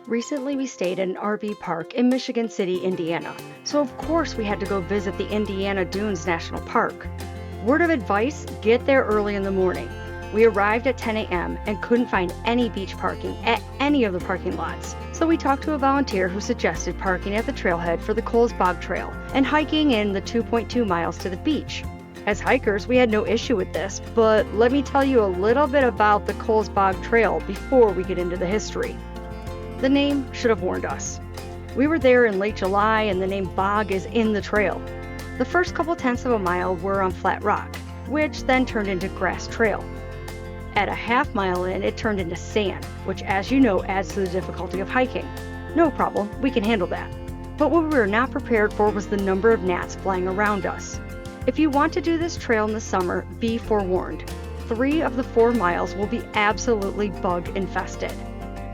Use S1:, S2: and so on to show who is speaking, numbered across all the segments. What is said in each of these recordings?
S1: Recently, we stayed at an RV park in Michigan City, Indiana, so of course we had to go visit the Indiana Dunes National Park. Word of advice, get there early in the morning. We arrived at 10 a.m. and couldn't find any beach parking at any of the parking lots, so we talked to a volunteer who suggested parking at the trailhead for the Cowles Bog Trail and hiking in the 2.2 miles to the beach. As hikers, we had no issue with this, but let me tell you a little bit about the Cowles Bog Trail before we get into the history. The name should have warned us. We were there in late July and the name bog is in the trail. The first couple tenths of a mile were on flat rock, which then turned into grass trail. At a half mile in, it turned into sand, which as you know adds to the difficulty of hiking. No problem, we can handle that. But what we were not prepared for was the number of gnats flying around us. If you want to do this trail in the summer, be forewarned. 3 of the 4 miles will be absolutely bug infested.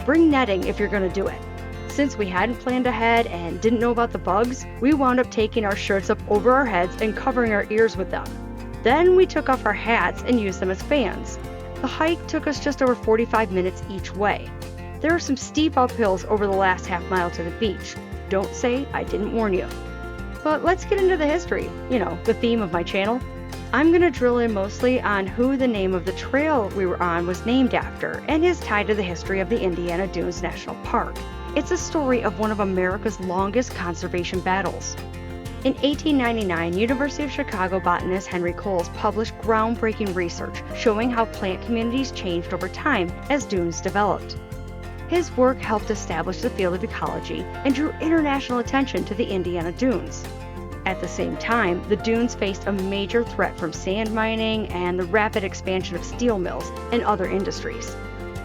S1: Bring netting if you're going to do it. Since we hadn't planned ahead and didn't know about the bugs, we wound up taking our shirts up over our heads and covering our ears with them. Then we took off our hats and used them as fans. The hike took us just over 45 minutes each way. There are some steep uphills over the last half mile to the beach. Don't say I didn't warn you. But let's get into the history, the theme of my channel. I'm going to drill in mostly on who the name of the trail we were on was named after and is tied to the history of the Indiana Dunes National Park. It's a story of one of America's longest conservation battles. In 1899, University of Chicago botanist Henry Chandler published groundbreaking research showing how plant communities changed over time as dunes developed. His work helped establish the field of ecology and drew international attention to the Indiana Dunes. At the same time, the dunes faced a major threat from sand mining and the rapid expansion of steel mills and other industries.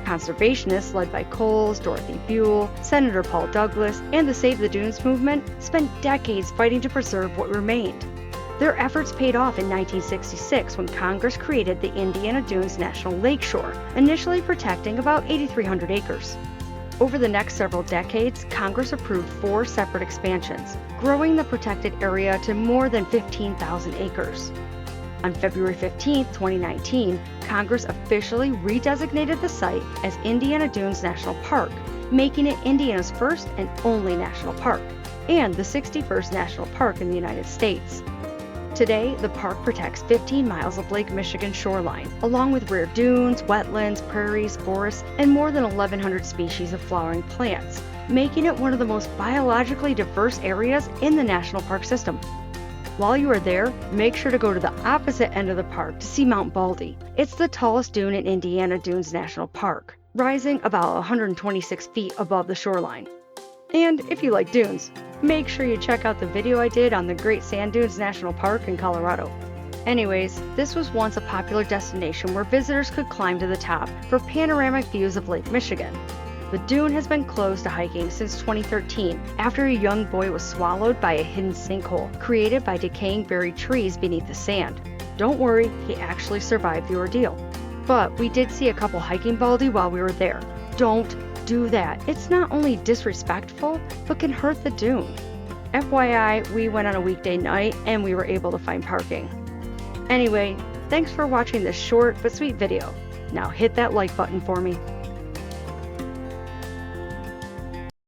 S1: Conservationists led by Cowles, Dorothy Buell, Senator Paul Douglas, and the Save the Dunes movement spent decades fighting to preserve what remained. Their efforts paid off in 1966 when Congress created the Indiana Dunes National Lakeshore, initially protecting about 8,300 acres. Over the next several decades, Congress approved 4 separate expansions, growing the protected area to more than 15,000 acres. On February 15, 2019, Congress officially redesignated the site as Indiana Dunes National Park, making it Indiana's first and only national park, and the 61st national park in the United States. Today, the park protects 15 miles of Lake Michigan shoreline, along with rare dunes, wetlands, prairies, forests, and more than 1,100 species of flowering plants, making it one of the most biologically diverse areas in the national park system. While you are there, make sure to go to the opposite end of the park to see Mount Baldy. It's the tallest dune in Indiana Dunes National Park, rising about 126 feet above the shoreline. And if you like dunes, make sure you check out the video I did on the Great Sand Dunes National Park in Colorado. Anyways, this was once a popular destination where visitors could climb to the top for panoramic views of Lake Michigan. The dune has been closed to hiking since 2013 after a young boy was swallowed by a hidden sinkhole created by decaying buried trees beneath the sand. Don't worry, he actually survived the ordeal. But we did see a couple hiking Baldy while we were there. Don't do that. It's not only disrespectful, but can hurt the dune. FYI, we went on a weekday night and we were able to find parking. Anyway, thanks for watching this short but sweet video. Now hit that like button for me.